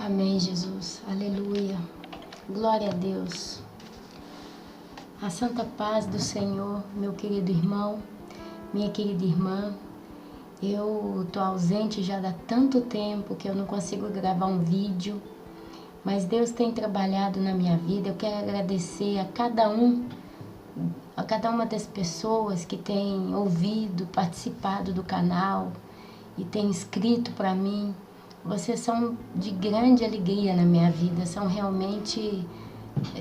Amém, Jesus. Aleluia. Glória a Deus. A santa paz do Senhor, meu querido irmão, minha querida irmã. Eu tô ausente já há tanto tempo que eu não consigo gravar um vídeo, mas Deus tem trabalhado na minha vida. Eu quero agradecer a cada uma das pessoas que tem ouvido, participado do canal e tem escrito para mim. Vocês são de grande alegria na minha vida, são realmente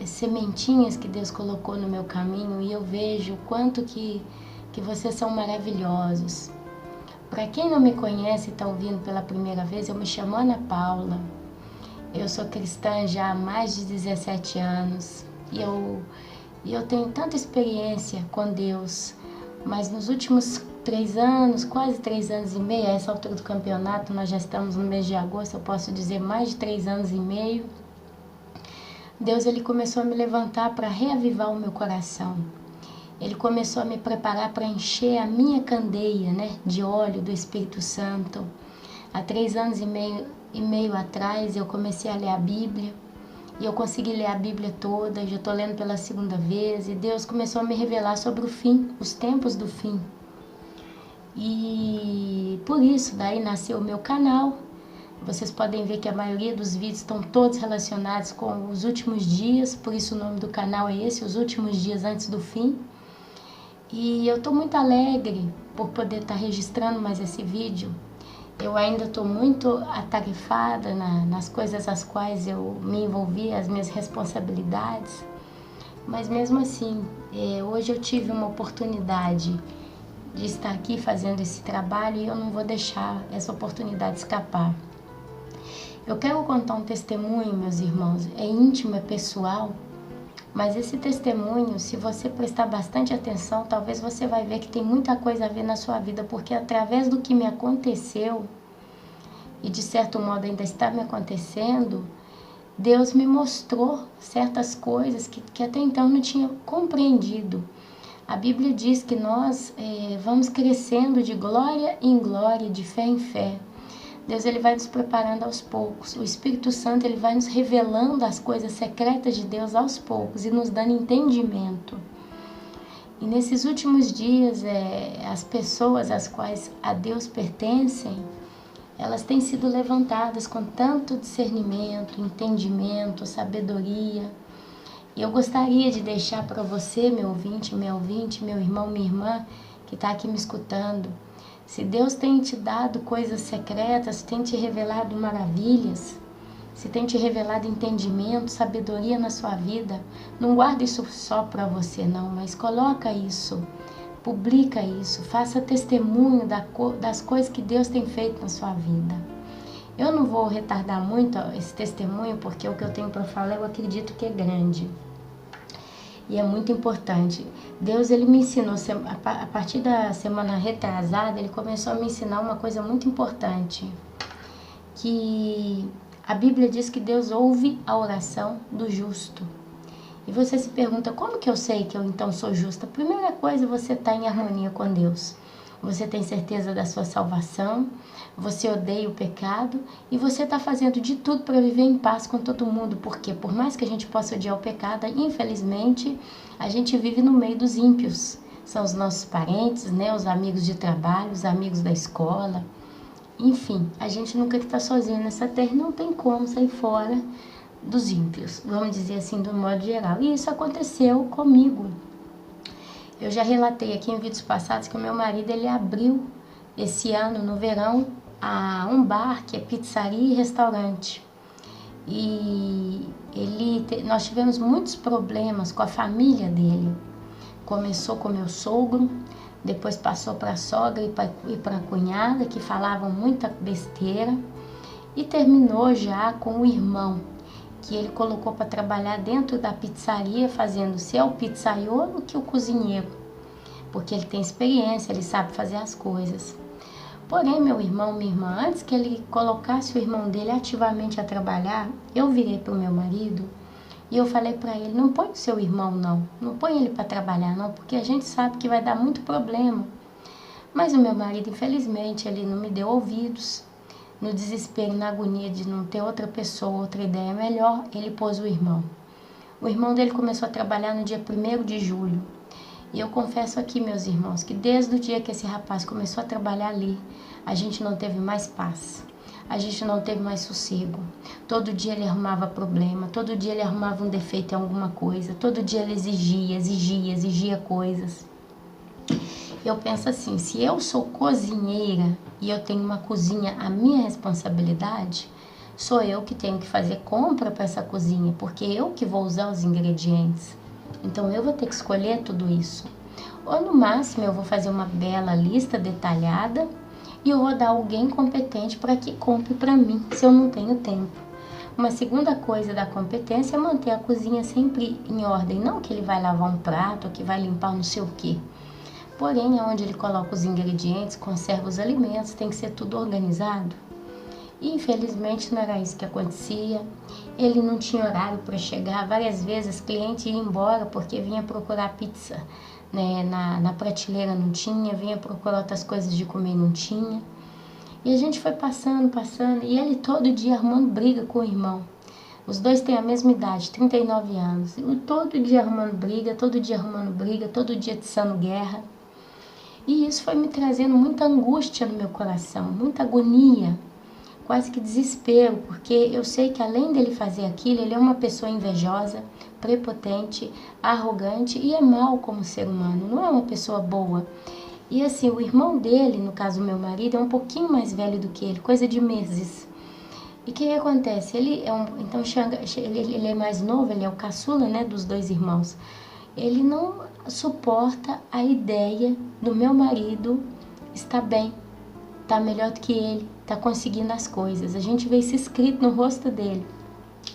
sementinhas que Deus colocou no meu caminho, e eu vejo o quanto que vocês são maravilhosos. Para quem não me conhece e está ouvindo pela primeira vez, eu me chamo Ana Paula. Eu sou cristã já há mais de 17 anos e eu tenho tanta experiência com Deus, mas nos últimos 3 anos, quase 3 anos e meio, a essa altura do campeonato, nós já estamos no mês de agosto, eu posso dizer mais de 3 anos e meio, Deus ele começou a me levantar para reavivar o meu coração. Ele começou a me preparar para encher a minha candeia, de óleo do Espírito Santo. Há 3 anos e meio atrás eu comecei a ler a Bíblia, e eu consegui ler a Bíblia toda, já estou lendo pela 2ª vez, e Deus começou a me revelar sobre o fim, os tempos do fim. E por isso, daí nasceu o meu canal. Vocês podem ver que a maioria dos vídeos estão todos relacionados com os últimos dias, por isso o nome do canal é esse, Os Últimos Dias Antes do Fim. E eu estou muito alegre por poder estar registrando mais esse vídeo. Eu ainda estou muito atarefada nas coisas às quais eu me envolvi, as minhas responsabilidades. Mas mesmo assim, hoje eu tive uma oportunidade de estar aqui fazendo esse trabalho e eu não vou deixar essa oportunidade escapar. Eu quero contar um testemunho, meus irmãos, é íntimo, é pessoal, mas esse testemunho, se você prestar bastante atenção, talvez você vai ver que tem muita coisa a ver na sua vida, porque através do que me aconteceu, e de certo modo ainda está me acontecendo, Deus me mostrou certas coisas que até então eu não tinha compreendido. A Bíblia diz que nós vamos crescendo de glória em glória, de fé em fé. Deus ele vai nos preparando aos poucos. O Espírito Santo ele vai nos revelando as coisas secretas de Deus aos poucos e nos dando entendimento. E nesses últimos dias, as pessoas às quais a Deus pertencem, elas têm sido levantadas com tanto discernimento, entendimento, sabedoria. E eu gostaria de deixar para você, meu ouvinte, meu irmão, minha irmã, que está aqui me escutando. Se Deus tem te dado coisas secretas, se tem te revelado maravilhas, se tem te revelado entendimento, sabedoria na sua vida, não guarda isso só para você não, mas coloca isso, publica isso, faça testemunho das coisas que Deus tem feito na sua vida. Eu não vou retardar muito esse testemunho, porque o que eu tenho para falar eu acredito que é grande. E é muito importante. Deus ele me ensinou, a partir da semana retrasada, ele começou a me ensinar uma coisa muito importante. Que a Bíblia diz que Deus ouve a oração do justo. E você se pergunta, como que eu sei que eu então sou justa? A primeira coisa, você está em harmonia com Deus. Você tem certeza da sua salvação, você odeia o pecado e você está fazendo de tudo para viver em paz com todo mundo, porque por mais que a gente possa odiar o pecado, infelizmente a gente vive no meio dos ímpios. São os nossos parentes, os amigos de trabalho, os amigos da escola. Enfim, a gente nunca está sozinho nessa terra, não tem como sair fora dos ímpios, vamos dizer assim, do modo geral. E isso aconteceu comigo. Eu já relatei aqui em vídeos passados que o meu marido ele abriu esse ano, no verão, um bar que é pizzaria e restaurante. E nós tivemos muitos problemas com a família dele. Começou com meu sogro, depois passou para a sogra e para a cunhada, que falavam muita besteira, e terminou já com o irmão, que ele colocou para trabalhar dentro da pizzaria, fazendo se é o pizzaiolo que o cozinheiro, porque ele tem experiência, ele sabe fazer as coisas. Porém, meu irmão, minha irmã, antes que ele colocasse o irmão dele ativamente a trabalhar, eu virei para o meu marido e eu falei para ele, não põe o seu irmão não põe ele para trabalhar não, porque a gente sabe que vai dar muito problema. Mas o meu marido, infelizmente, ele não me deu ouvidos. no desespero, na agonia de não ter outra pessoa, outra ideia melhor, ele pôs o irmão. O irmão dele começou a trabalhar no dia 1º de julho. E eu confesso aqui, meus irmãos, que desde o dia que esse rapaz começou a trabalhar ali, a gente não teve mais paz. A gente não teve mais sossego. Todo dia ele arrumava problema, todo dia ele arrumava um defeito em alguma coisa, todo dia ele exigia coisas. Eu penso assim, se eu sou cozinheira e eu tenho uma cozinha, a minha responsabilidade, sou eu que tenho que fazer compra para essa cozinha, porque eu que vou usar os ingredientes. Então eu vou ter que escolher tudo isso. Ou no máximo eu vou fazer uma bela lista detalhada e eu vou dar alguém competente para que compre para mim, se eu não tenho tempo. Uma segunda coisa da competência é manter a cozinha sempre em ordem, não que ele vai lavar um prato, ou que vai limpar não sei o quê. Porém, onde ele coloca os ingredientes, conserva os alimentos, tem que ser tudo organizado. E infelizmente não era isso que acontecia. Ele não tinha horário para chegar. Várias vezes o cliente ia embora porque vinha procurar pizza, né? Na prateleira não tinha, vinha procurar outras coisas de comer, não tinha. E a gente foi passando, e ele todo dia arrumando briga com o irmão. Os dois têm a mesma idade, 39 anos. E todo dia arrumando briga, todo dia atiçando guerra. E isso foi me trazendo muita angústia no meu coração, muita agonia, quase que desespero, porque eu sei que além dele fazer aquilo, ele é uma pessoa invejosa, prepotente, arrogante e é mau como ser humano, não é uma pessoa boa. E assim, o irmão dele, no caso meu marido, é um pouquinho mais velho do que ele, coisa de meses. E o que acontece? Ele é mais novo, ele é o caçula, né, dos dois irmãos. Ele não suporta a ideia do meu marido estar bem, estar melhor do que ele, estar conseguindo as coisas. A gente vê isso escrito no rosto dele.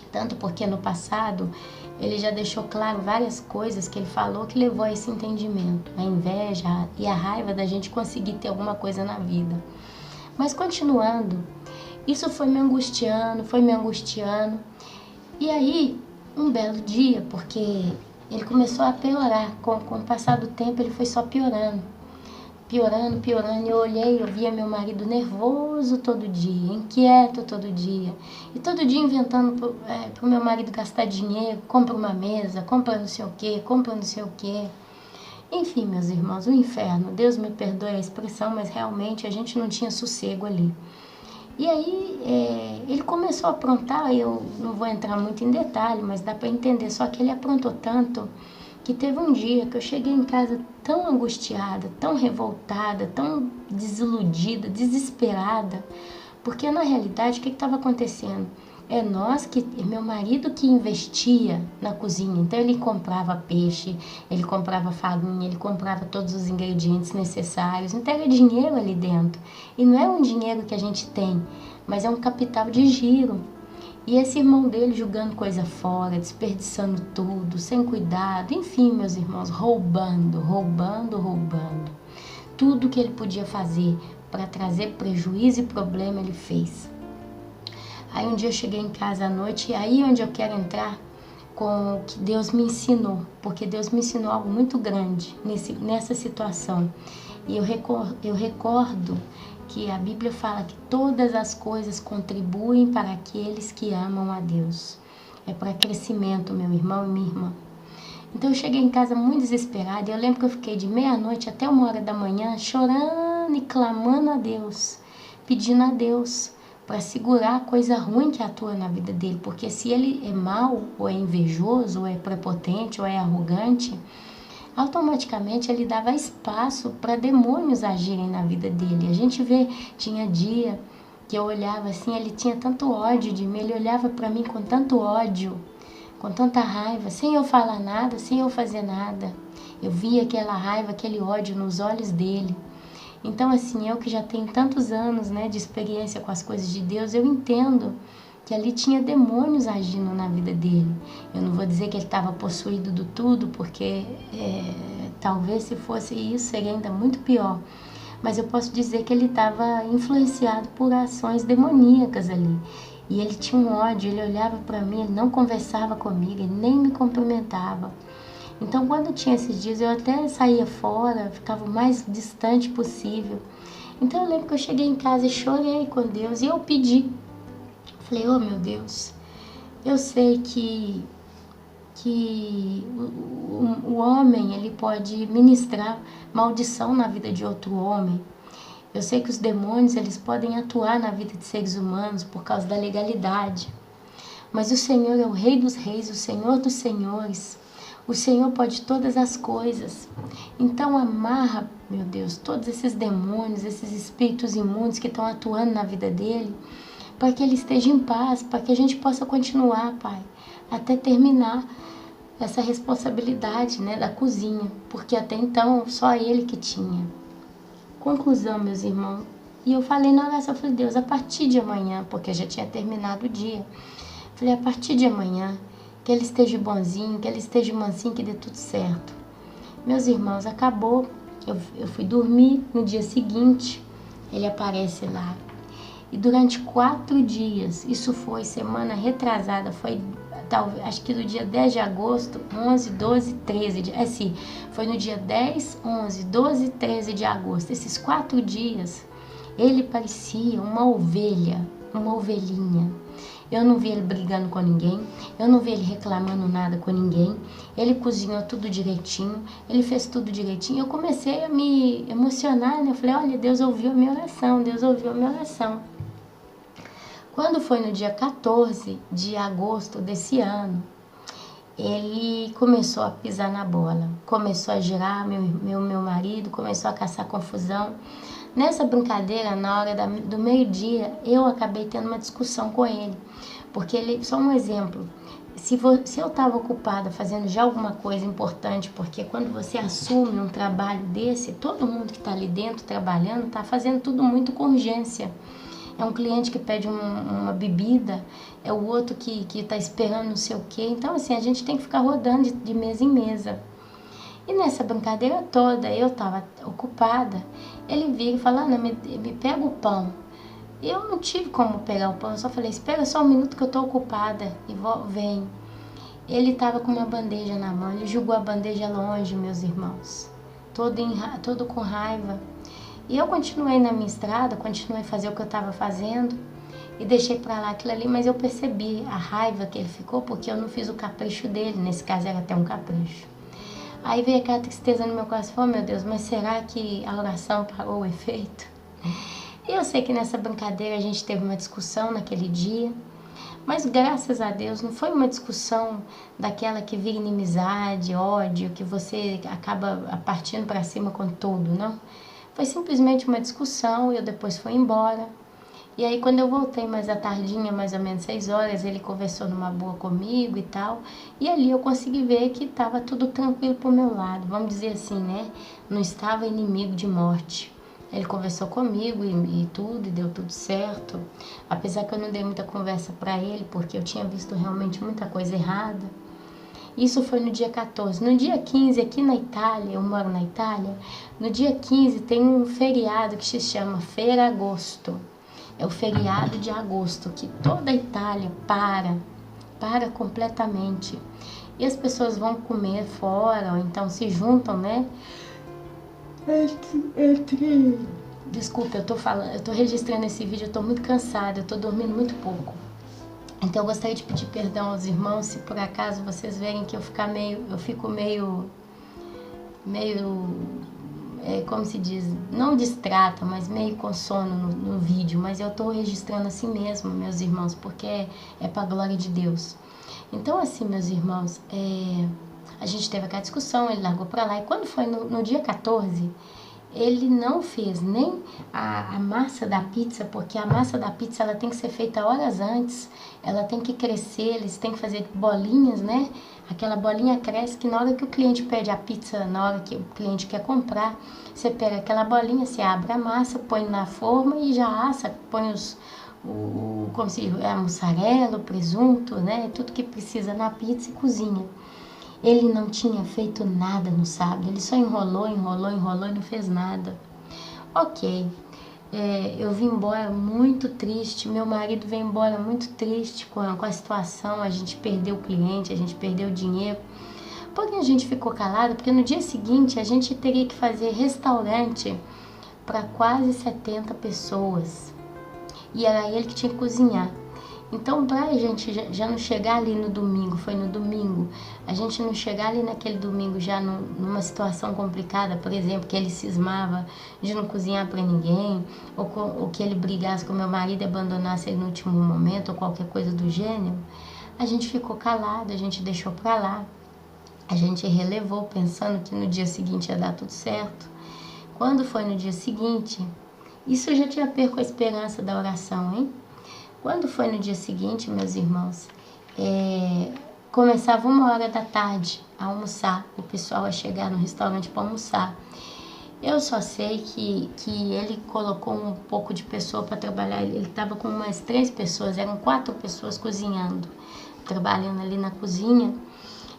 Tanto porque no passado ele já deixou claro várias coisas que ele falou que levou a esse entendimento. A inveja e a raiva da gente conseguir ter alguma coisa na vida. Mas continuando, isso foi me angustiando. E aí, um belo dia, porque ele começou a piorar. Com o passar do tempo, ele foi só piorando. Eu olhei, eu via meu marido nervoso todo dia, inquieto todo dia. E todo dia inventando pro meu marido gastar dinheiro, compra uma mesa, compra não sei o quê. Enfim, meus irmãos, o inferno. Deus me perdoe a expressão, mas realmente a gente não tinha sossego ali. E aí ele começou a aprontar, eu não vou entrar muito em detalhe, mas dá para entender, só que ele aprontou tanto que teve um dia que eu cheguei em casa tão angustiada, tão revoltada, tão desiludida, desesperada, porque na realidade o que estava acontecendo? É meu marido que investia na cozinha, então ele comprava peixe, ele comprava farinha, ele comprava todos os ingredientes necessários, então era dinheiro ali dentro, e não é um dinheiro que a gente tem, mas é um capital de giro. E esse irmão dele jogando coisa fora, desperdiçando tudo, sem cuidado, enfim, meus irmãos, roubando. Tudo que ele podia fazer para trazer prejuízo e problema, ele fez. Aí um dia eu cheguei em casa à noite, e aí onde eu quero entrar com o que Deus me ensinou, porque Deus me ensinou algo muito grande nessa situação. E eu recordo que a Bíblia fala que todas as coisas contribuem para aqueles que amam a Deus. É para crescimento, meu irmão e minha irmã. Então eu cheguei em casa muito desesperada, e eu lembro que eu fiquei de meia-noite até 1h da manhã chorando e clamando a Deus, pedindo a Deus para segurar a coisa ruim que atua na vida dele, porque se ele é mau, ou é invejoso, ou é prepotente, ou é arrogante, automaticamente ele dava espaço para demônios agirem na vida dele. A gente vê, tinha dia que eu olhava assim, ele tinha tanto ódio de mim, ele olhava para mim com tanto ódio, com tanta raiva, sem eu falar nada, sem eu fazer nada. Eu via aquela raiva, aquele ódio nos olhos dele. Então assim, eu que já tenho tantos anos, né, de experiência com as coisas de Deus, eu entendo que ali tinha demônios agindo na vida dele. Eu não vou dizer que ele estava possuído do tudo, porque talvez se fosse isso seria ainda muito pior. Mas eu posso dizer que ele estava influenciado por ações demoníacas ali. E ele tinha um ódio, ele olhava para mim, ele não conversava comigo, ele nem me cumprimentava. Então quando tinha esses dias eu até saía fora, ficava o mais distante possível. Então eu lembro que eu cheguei em casa e chorei com Deus e eu pedi. Falei, oh meu Deus, eu sei que o homem ele pode ministrar maldição na vida de outro homem. Eu sei que os demônios eles podem atuar na vida de seres humanos por causa da legalidade. Mas o Senhor é o Rei dos Reis, o Senhor dos Senhores. O Senhor pode todas as coisas. Então amarra, meu Deus, todos esses demônios, esses espíritos imundos que estão atuando na vida dele, para que ele esteja em paz, para que a gente possa continuar, Pai, até terminar essa responsabilidade, né, da cozinha, porque até então só ele que tinha. Conclusão, meus irmãos. E eu falei na oração, eu falei, Deus, a partir de amanhã, porque eu já tinha terminado o dia, falei, a partir de amanhã, que ele esteja bonzinho, que ele esteja mansinho, que dê tudo certo. Meus irmãos, acabou. Eu fui dormir, no dia seguinte, ele aparece lá. E durante 4 dias, isso foi semana retrasada, foi acho que do dia 10 de agosto, 11, 12, 13, foi no dia 10, 11, 12, 13 de agosto. Esses 4 dias, ele parecia uma ovelha, uma ovelhinha. Eu não vi ele brigando com ninguém, eu não vi ele reclamando nada com ninguém. Ele cozinhou tudo direitinho, ele fez tudo direitinho. Eu comecei a me emocionar, né? Eu falei, olha, Deus ouviu a minha oração, Deus ouviu a minha oração. Quando foi no dia 14 de agosto desse ano, ele começou a pisar na bola, começou a girar, meu marido começou a caçar confusão. Nessa brincadeira, na hora do meio-dia, eu acabei tendo uma discussão com ele, porque ele, só um exemplo, se eu estava ocupada fazendo já alguma coisa importante, porque quando você assume um trabalho desse, todo mundo que está ali dentro trabalhando está fazendo tudo muito com urgência. É um cliente que pede uma bebida, é o outro que está esperando não sei o quê. Então, assim, a gente tem que ficar rodando de mesa em mesa. E nessa brincadeira toda, eu estava ocupada, ele vira e fala, Ana, me pega o pão. E eu não tive como pegar o pão, eu só falei, espera só um minuto que eu estou ocupada e vem. Ele estava com uma bandeja na mão, ele jogou a bandeja longe, meus irmãos, todo com raiva. E eu continuei na minha estrada, continuei a fazer o que eu estava fazendo e deixei para lá aquilo ali, mas eu percebi a raiva que ele ficou porque eu não fiz o capricho dele, nesse caso era até um capricho. Aí veio aquela tristeza no meu coração, oh meu Deus, mas será que a oração parou o efeito? E eu sei que nessa brincadeira a gente teve uma discussão naquele dia, mas graças a Deus não foi uma discussão daquela que vira inimizade, ódio, que você acaba partindo para cima com tudo, não. Foi simplesmente uma discussão e eu depois fui embora. E aí quando eu voltei mais à tardinha, mais ou menos 6 horas, ele conversou numa boa comigo e tal. E ali eu consegui ver que estava tudo tranquilo pro meu lado, vamos dizer assim, né? Não estava inimigo de morte. Ele conversou comigo e tudo, e deu tudo certo. Apesar que eu não dei muita conversa para ele, porque eu tinha visto realmente muita coisa errada. Isso foi no dia 14. No dia 15, aqui na Itália, eu moro na Itália, no dia 15 tem um feriado que se chama Ferragosto. É o feriado de agosto, que toda a Itália para completamente. E as pessoas vão comer fora, ou então se juntam, né? Desculpa, eu tô registrando esse vídeo, eu tô muito cansada, eu tô dormindo muito pouco. Então eu gostaria de pedir perdão aos irmãos se por acaso vocês verem que eu fico meio, como se diz, não distrata, mas meio com sono no vídeo. Mas eu tô registrando assim mesmo, meus irmãos, porque é pra glória de Deus. Então assim, meus irmãos, a gente teve aquela discussão, ele largou pra lá. E quando foi no dia 14... ele não fez nem a massa da pizza, porque a massa da pizza ela tem que ser feita horas antes, ela tem que crescer, eles têm que fazer bolinhas, né? Aquela bolinha cresce que na hora que o cliente pede a pizza, na hora que o cliente quer comprar, você pega aquela bolinha, você abre a massa, põe na forma e já assa, põe como se é mussarela, o presunto, né? Tudo que precisa na pizza e cozinha. Ele não tinha feito nada no sábado, ele só enrolou e não fez nada. Ok, eu vim embora muito triste, meu marido veio embora muito triste com a situação, a gente perdeu o cliente, a gente perdeu o dinheiro. Porém a gente ficou calado, porque no dia seguinte a gente teria que fazer restaurante para quase 70 pessoas. E era ele que tinha que cozinhar. Então, para a gente já não chegar ali no domingo, foi no domingo, a gente não chegar ali naquele domingo já numa situação complicada, por exemplo, que ele cismava de não cozinhar para ninguém, ou que ele brigasse com meu marido e abandonasse ele no último momento, ou qualquer coisa do gênero, a gente ficou calado, a gente deixou para lá, a gente relevou pensando que no dia seguinte ia dar tudo certo. Quando foi no dia seguinte, isso eu já tinha perco a esperança da oração, hein? Quando foi no dia seguinte, meus irmãos, começava 1h da tarde a almoçar, o pessoal a chegar no restaurante para almoçar. Eu só sei que ele colocou um pouco de pessoa para trabalhar, ele estava com umas 3 pessoas, eram 4 pessoas cozinhando, trabalhando ali na cozinha.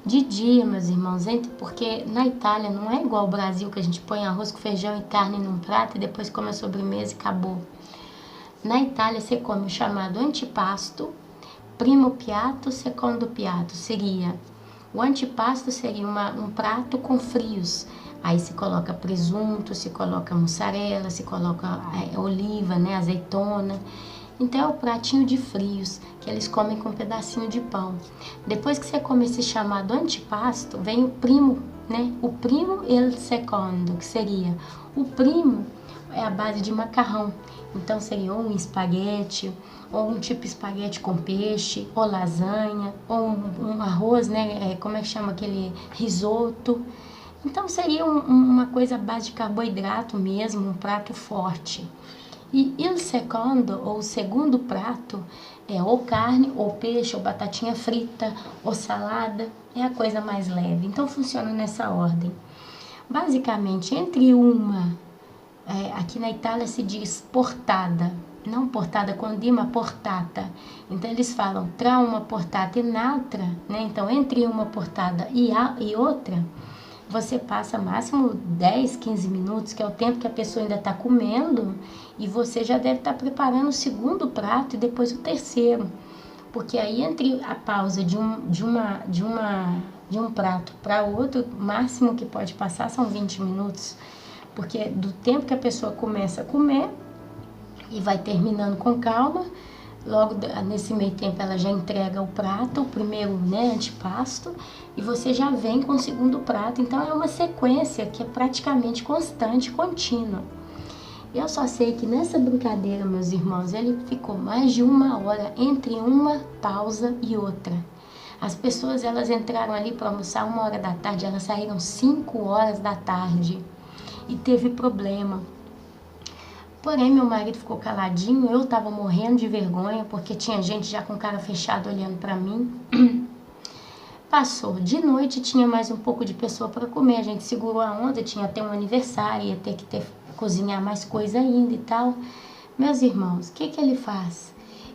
De dia, meus irmãos, porque na Itália não é igual ao Brasil, que a gente põe arroz com feijão e carne num prato e depois come a sobremesa e acabou. Na Itália você come o chamado antipasto, primo piatto, secondo piatto. O antipasto seria um prato com frios. Aí se coloca presunto, se coloca mussarela, se coloca oliva, né, azeitona. Então é o pratinho de frios, que eles comem com um pedacinho de pão. Depois que você come esse chamado antipasto, vem o primo, né? O primo e il secondo, que seria o primo é a base de macarrão. Então seria ou um espaguete, ou um tipo espaguete com peixe, ou lasanha, ou um arroz, né? Como é que chama aquele risoto? Então seria uma coisa à base de carboidrato mesmo, um prato forte. E il secondo, ou o segundo prato, é ou carne, ou peixe, ou batatinha frita, ou salada, é a coisa mais leve. Então funciona nessa ordem. Basicamente, entre aqui na Itália se diz portada, não portada com D, mas portata. Então eles falam tra uma portata e un'altra, né? Então entre uma portada e outra, você passa máximo 10, 15 minutos, que é o tempo que a pessoa ainda está comendo, e você já deve estar preparando o segundo prato e depois o terceiro. Porque aí entre a pausa de um prato para outro, o máximo que pode passar são 20 minutos. Porque do tempo que a pessoa começa a comer e vai terminando com calma, logo nesse meio tempo ela já entrega o prato, o primeiro, né, antipasto, e você já vem com o segundo prato. Então é uma sequência que é praticamente constante, contínua. Eu só sei que nessa brincadeira, meus irmãos, ele ficou mais de 1h entre uma pausa e outra. As pessoas, elas entraram ali para almoçar 1h da tarde, elas saíram 5h da tarde e teve problema. Porém, meu marido ficou caladinho, eu estava morrendo de vergonha, porque tinha gente já com cara fechada olhando para mim. Passou. De noite tinha mais um pouco de pessoa para comer, a gente segurou a onda, tinha até um aniversário, ia ter que cozinhar mais coisa ainda e tal. Meus irmãos, o que ele faz?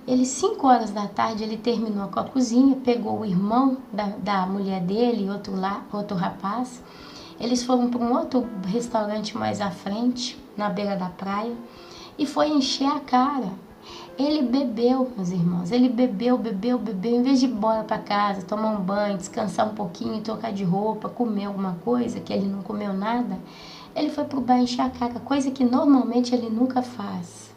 Ele, 5h da tarde, ele terminou com a cozinha, pegou o irmão da mulher dele, outro rapaz. Eles foram para um outro restaurante mais à frente, na beira da praia, e foi encher a cara. Ele bebeu, meus irmãos, ele bebeu, em vez de ir embora para casa, tomar um banho, descansar um pouquinho, trocar de roupa, comer alguma coisa, que ele não comeu nada, ele foi pro bar encher a cara, coisa que normalmente ele nunca faz.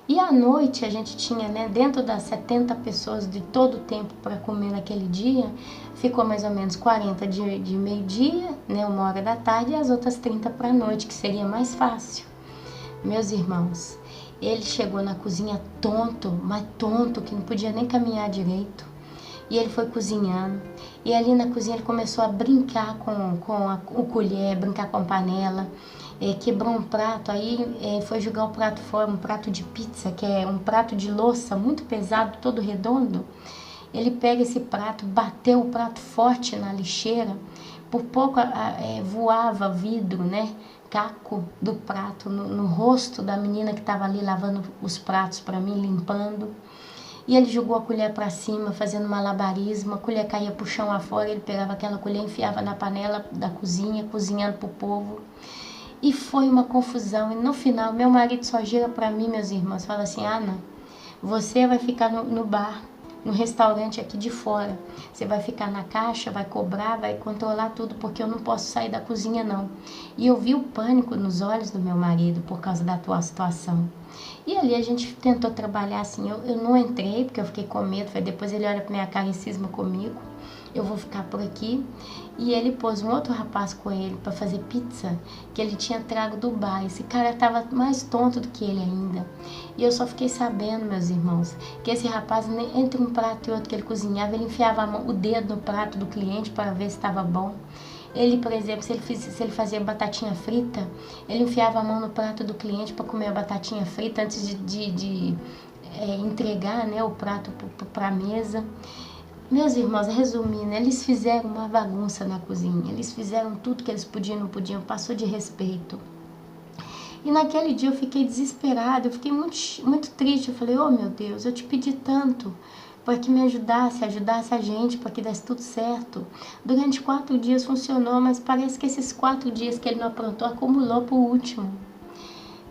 E à noite a gente tinha, né, dentro das 70 pessoas de todo o tempo para comer naquele dia, ficou mais ou menos 40 de meio-dia, né, 1h da tarde, e as outras 30 para a noite, que seria mais fácil. Meus irmãos, ele chegou na cozinha tonto, mas tonto, que não podia nem caminhar direito. E ele foi cozinhando. E ali na cozinha ele começou a brincar com o colher, brincar com a panela. Quebrou um prato, aí foi jogar o prato fora, um prato de pizza, que é um prato de louça muito pesado, todo redondo. Ele pega esse prato, bateu o prato forte na lixeira, por pouco voava vidro, né? Caco do prato no rosto da menina que estava ali lavando os pratos para mim, limpando. E ele jogou a colher para cima, fazendo malabarismo, a colher caía pro chão afora, ele pegava aquela colher, enfiava na panela da cozinha, cozinhando pro povo. E foi uma confusão, e no final, meu marido só gira para mim, meus irmãos, fala assim, Ana, você vai ficar no bar, no restaurante aqui de fora. Você vai ficar na caixa, vai cobrar, vai controlar tudo, porque eu não posso sair da cozinha não. E eu vi o pânico nos olhos do meu marido por causa da tua situação. E ali a gente tentou trabalhar assim, eu não entrei porque eu fiquei com medo, depois ele olha pra minha cara e cisma comigo, eu vou ficar por aqui. E ele pôs um outro rapaz com ele para fazer pizza, que ele tinha trago do bar. Esse cara tava mais tonto do que ele ainda. E eu só fiquei sabendo, meus irmãos, que esse rapaz, entre um prato e outro que ele cozinhava, ele enfiava o dedo no prato do cliente para ver se estava bom. Ele, por exemplo, se ele fazia batatinha frita, ele enfiava a mão no prato do cliente para comer a batatinha frita antes de entregar, né, o prato para a mesa. Meus irmãos, resumindo, eles fizeram uma bagunça na cozinha. Eles fizeram tudo que eles podiam e não podiam, passou de respeito. E naquele dia eu fiquei desesperada, eu fiquei muito triste. Eu falei, oh meu Deus, eu te pedi tanto para que me ajudasse a gente, para que desse tudo certo. Durante 4 dias funcionou, mas parece que esses 4 dias que ele não aprontou, acumulou pro último.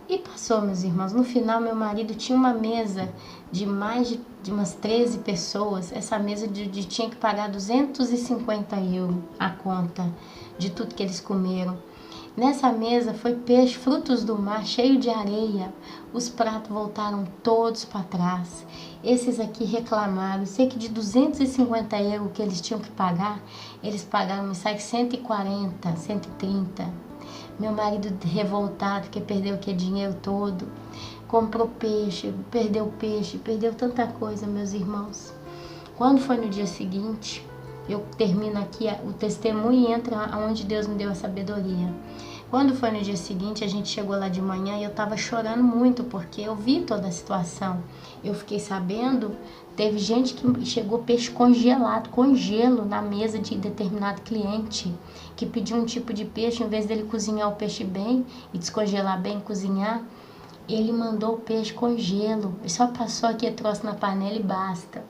E passou, meus irmãos. No final, meu marido tinha uma mesa de mais de umas 13 pessoas. Essa mesa tinha que pagar 250 euros a conta de tudo que eles comeram. Nessa mesa foi peixe, frutos do mar, cheio de areia. Os pratos voltaram todos para trás. Esses aqui reclamaram. Sei que de 250 euros que eles tinham que pagar, eles pagaram, me sai 140, 130. Meu marido revoltado, que perdeu o dinheiro todo. Comprou peixe, perdeu tanta coisa, meus irmãos. Quando foi no dia seguinte, eu termino aqui o testemunho e entra onde Deus me deu a sabedoria. Quando foi no dia seguinte, a gente chegou lá de manhã e eu tava chorando muito, porque eu vi toda a situação. Eu fiquei sabendo, teve gente que chegou peixe congelado, com gelo na mesa de determinado cliente, que pediu um tipo de peixe, em vez dele cozinhar o peixe bem e descongelar bem, cozinhar, ele mandou o peixe com gelo. Ele só passou aqui o troço na panela e basta.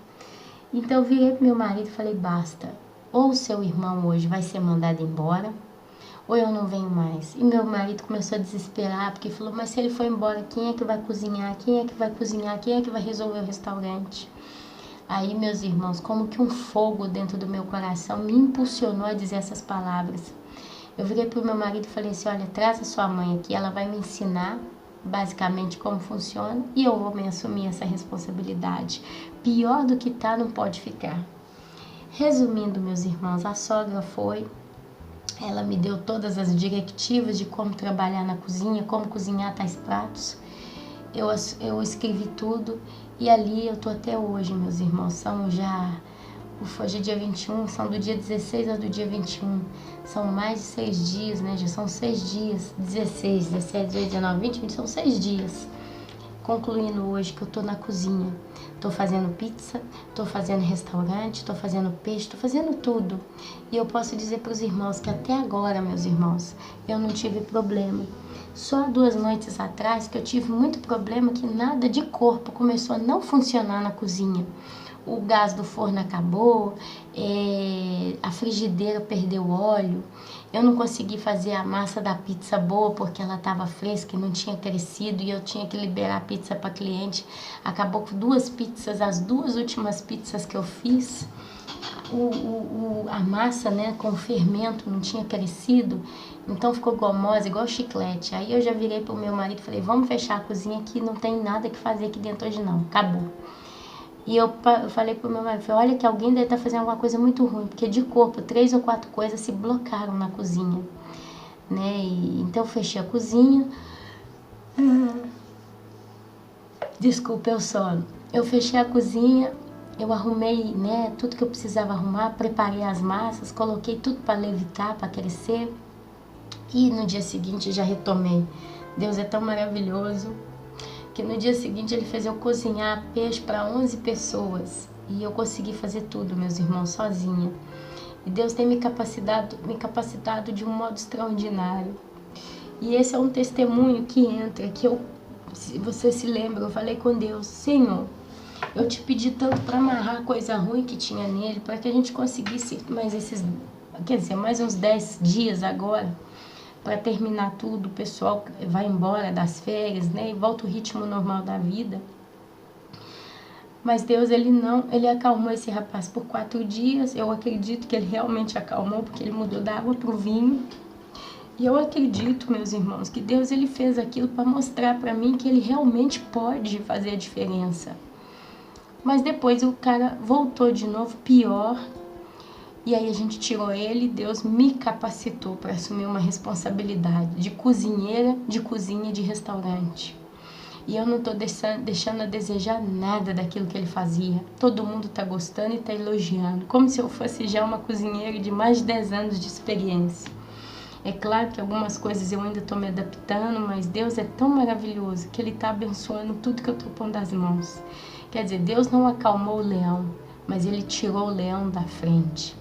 Então eu virei pro meu marido e falei, basta. Ou o seu irmão hoje vai ser mandado embora, ou eu não venho mais. E meu marido começou a desesperar, porque falou, mas se ele for embora, quem é que vai cozinhar? Quem é que vai cozinhar? Quem é que vai resolver o restaurante? Aí, meus irmãos, como que um fogo dentro do meu coração me impulsionou a dizer essas palavras. Eu virei pro meu marido e falei assim, olha, traz a sua mãe aqui, ela vai me ensinar basicamente como funciona e eu vou me assumir essa responsabilidade. Pior do que tá, não pode ficar. Resumindo, meus irmãos, a sogra foi, ela me deu todas as diretivas de como trabalhar na cozinha, como cozinhar tais pratos. Eu escrevi tudo e ali eu tô até hoje, meus irmãos. São já, hoje é dia 21, são do dia 16 ao do dia 21. São mais de 6 dias, né? Já são 6 dias, 16, 17, 18, 19, 20, 20, são 6 dias. Concluindo hoje que eu tô na cozinha. Tô fazendo pizza, tô fazendo restaurante, tô fazendo peixe, tô fazendo tudo. E eu posso dizer para os irmãos que até agora, meus irmãos, eu não tive problema. Só 2 noites atrás que eu tive muito problema, que nada de corpo começou a não funcionar na cozinha. O gás do forno acabou, a frigideira perdeu óleo, eu não consegui fazer a massa da pizza boa porque ela estava fresca e não tinha crescido e eu tinha que liberar a pizza para cliente. Acabou com 2 pizzas, as 2 últimas pizzas que eu fiz, a massa, né, com fermento não tinha crescido, então ficou gomosa, igual chiclete. Aí eu já virei pro meu marido e falei, vamos fechar a cozinha aqui, não tem nada que fazer aqui dentro hoje não, acabou. E eu falei pro meu marido, olha que alguém deve estar fazendo alguma coisa muito ruim, porque de corpo 3 ou 4 coisas se blocaram na cozinha, né? Então eu fechei a cozinha. Desculpa, eu sono. Eu fechei a cozinha, eu arrumei, né, tudo que eu precisava arrumar, preparei as massas, coloquei tudo para levitar, para crescer. E no dia seguinte já retomei. Deus é tão maravilhoso que no dia seguinte ele fez eu cozinhar peixe para 11 pessoas. E eu consegui fazer tudo, meus irmãos, sozinha. E Deus tem me capacitado de um modo extraordinário. E esse é um testemunho que entra, que se você se lembra, eu falei com Deus, Senhor, eu te pedi tanto para amarrar a coisa ruim que tinha nele, para que a gente conseguisse mais uns 10 dias agora, para terminar tudo, o pessoal vai embora das férias, né, e volta o ritmo normal da vida. Mas Deus, ele acalmou esse rapaz por 4 dias. Eu acredito que ele realmente acalmou, porque ele mudou da água para o vinho. E eu acredito, meus irmãos, que Deus, ele fez aquilo para mostrar para mim que ele realmente pode fazer a diferença. Mas depois o cara voltou de novo, pior. E aí a gente tirou ele, Deus me capacitou para assumir uma responsabilidade de cozinheira, de cozinha de restaurante. E eu não estou deixando a desejar nada daquilo que ele fazia. Todo mundo está gostando e está elogiando, como se eu fosse já uma cozinheira de mais de 10 anos de experiência. É claro que algumas coisas eu ainda estou me adaptando, mas Deus é tão maravilhoso que Ele está abençoando tudo que eu estou pondo das mãos. Quer dizer, Deus não acalmou o leão, mas Ele tirou o leão da frente.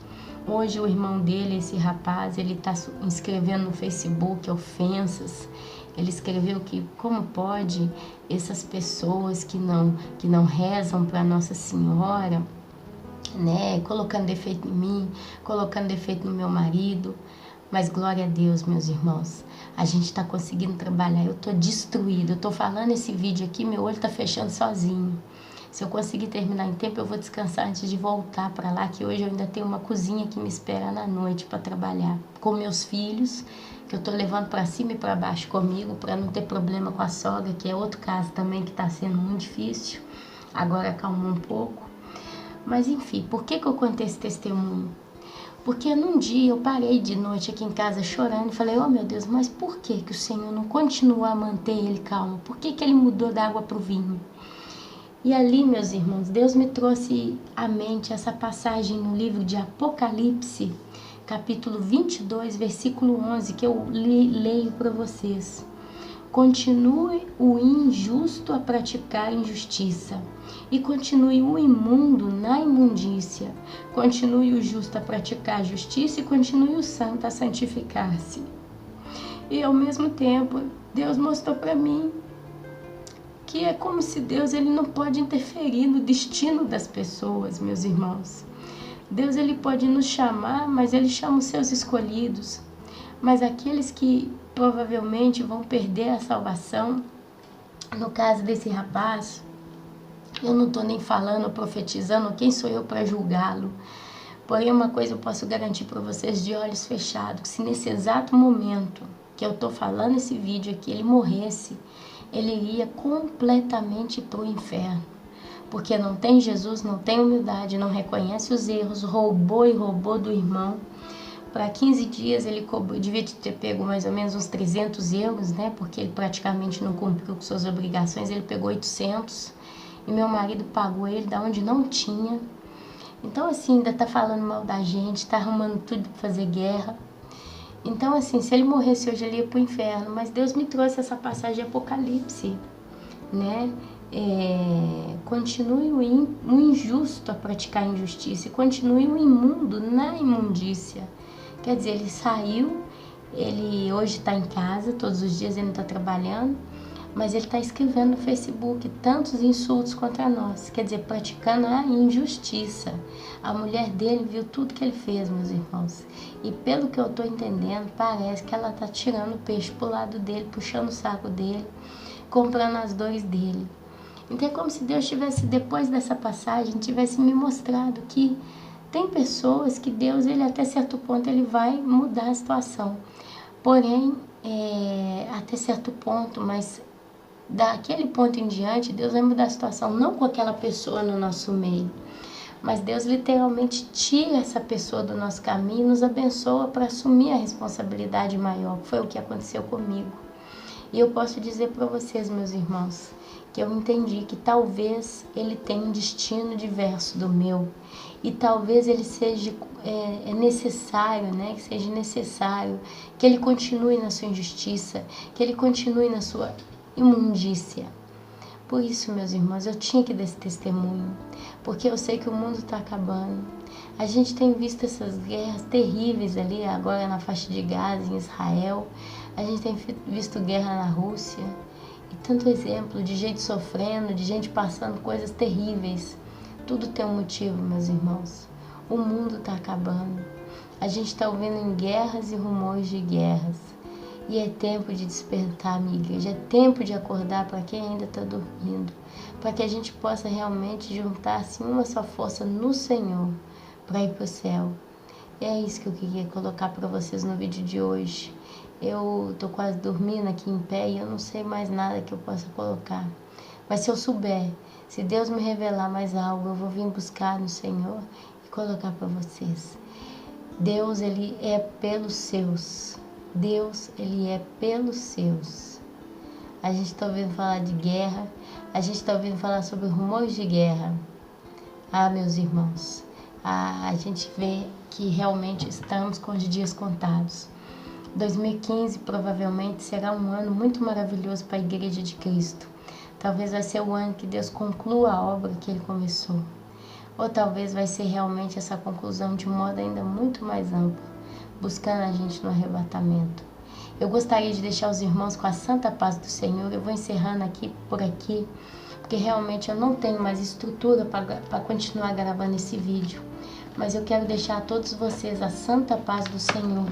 Hoje o irmão dele, esse rapaz, ele está inscrevendo no Facebook ofensas. Ele escreveu que como pode essas pessoas que não rezam para Nossa Senhora, né, colocando defeito em mim, colocando defeito no meu marido. Mas glória a Deus, meus irmãos, a gente está conseguindo trabalhar. Eu estou destruída, eu estou falando esse vídeo aqui, meu olho está fechando sozinho. Se eu conseguir terminar em tempo, eu vou descansar antes de voltar para lá, que hoje eu ainda tenho uma cozinha que me espera na noite para trabalhar com meus filhos, que eu estou levando para cima e para baixo comigo, para não ter problema com a sogra, que é outro caso também que está sendo muito difícil. Agora acalmou um pouco. Mas enfim, por que eu contei esse testemunho? Porque num dia eu parei de noite aqui em casa chorando e falei, oh meu Deus, mas por que o Senhor não continua a manter ele calmo? Por que ele mudou da água para o vinho? E ali, meus irmãos, Deus me trouxe à mente essa passagem no livro de Apocalipse, capítulo 22, versículo 11, que eu leio para vocês. Continue o injusto a praticar injustiça, e continue o imundo na imundícia. Continue o justo a praticar a justiça, e continue o santo a santificar-se. E ao mesmo tempo, Deus mostrou para mim que é como se Deus ele não pode interferir no destino das pessoas, meus irmãos. Deus ele pode nos chamar, mas ele chama os seus escolhidos. Mas aqueles que provavelmente vão perder a salvação, no caso desse rapaz, eu não estou nem falando, profetizando, quem sou eu para julgá-lo? Porém, uma coisa eu posso garantir para vocês de olhos fechados, que se nesse exato momento que eu estou falando esse vídeo aqui, ele morresse, ele iria completamente para o inferno. Porque não tem Jesus, não tem humildade, não reconhece os erros, roubou do irmão. Para 15 dias ele devia ter pego mais ou menos uns 300 euros, né? Porque ele praticamente não cumpriu com suas obrigações, ele pegou 800. E meu marido pagou ele da onde não tinha. Então assim, ainda tá falando mal da gente, tá arrumando tudo para fazer guerra. Então assim, se ele morresse hoje, ele ia pro inferno. Mas Deus me trouxe essa passagem de Apocalipse, né? Continue o injusto a praticar a injustiça e continue o imundo na imundícia. Quer dizer, ele saiu, ele hoje está em casa, todos os dias ele não está trabalhando, mas ele está escrevendo no Facebook tantos insultos contra nós, quer dizer, praticando a injustiça. A mulher dele viu tudo que ele fez, meus irmãos, e pelo que eu estou entendendo, parece que ela está tirando o peixe pro lado dele, puxando o saco dele, comprando as dores dele. Então é como se Deus tivesse, depois dessa passagem, tivesse me mostrado que tem pessoas que Deus, ele até certo ponto, ele vai mudar a situação. Porém, até certo ponto, mas daquele ponto em diante, Deus vai mudar a situação, não com aquela pessoa no nosso meio, mas Deus literalmente tira essa pessoa do nosso caminho e nos abençoa para assumir a responsabilidade maior. Foi o que aconteceu comigo. E eu posso dizer para vocês, meus irmãos, que eu entendi que talvez ele tenha um destino diverso do meu. E talvez ele seja necessário, né? Que seja necessário que ele continue na sua injustiça, que ele continue na sua imundícia. Por isso, meus irmãos, eu tinha que dar esse testemunho, porque eu sei que o mundo está acabando. A gente tem visto essas guerras terríveis ali, agora na faixa de Gaza, em Israel. A gente tem visto guerra na Rússia. E tanto exemplo de gente sofrendo, de gente passando coisas terríveis. Tudo tem um motivo, meus irmãos. O mundo está acabando. A gente está ouvindo em guerras e rumores de guerras. E é tempo de despertar, minha igreja. É tempo de acordar para quem ainda está dormindo. Para que a gente possa realmente juntar-se uma só força no Senhor para ir para o céu. E é isso que eu queria colocar para vocês no vídeo de hoje. Eu tô quase dormindo aqui em pé e eu não sei mais nada que eu possa colocar. Mas se eu souber, se Deus me revelar mais algo, eu vou vir buscar no Senhor e colocar para vocês. Deus, Ele é pelos seus. Deus, Ele é pelos seus. A gente está ouvindo falar de guerra, a gente está ouvindo falar sobre rumores de guerra. Ah, meus irmãos, a gente vê que realmente estamos com os dias contados. 2015 provavelmente será um ano muito maravilhoso para a Igreja de Cristo. Talvez vai ser o ano que Deus conclua a obra que Ele começou. Ou talvez vai ser realmente essa conclusão de um modo ainda muito mais amplo, buscando a gente no arrebatamento. Eu gostaria de deixar os irmãos com a santa paz do Senhor. Eu vou encerrando por aqui, porque realmente eu não tenho mais estrutura para continuar gravando esse vídeo. Mas eu quero deixar a todos vocês a santa paz do Senhor.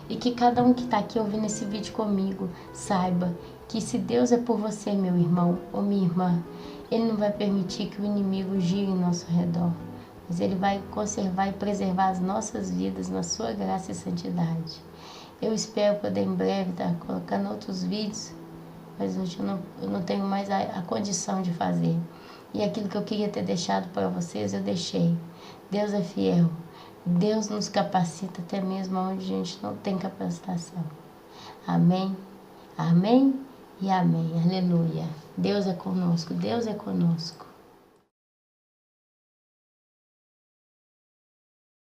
E que cada um que está aqui ouvindo esse vídeo comigo saiba que se Deus é por você, meu irmão ou minha irmã, Ele não vai permitir que o inimigo gire em nosso redor, mas Ele vai conservar e preservar as nossas vidas na sua graça e santidade. Eu espero poder em breve estar colocando outros vídeos, mas hoje eu não tenho mais a condição de fazer. E aquilo que eu queria ter deixado para vocês, eu deixei. Deus é fiel. Deus nos capacita até mesmo onde a gente não tem capacitação. Amém? Amém e amém. Aleluia. Deus é conosco. Deus é conosco.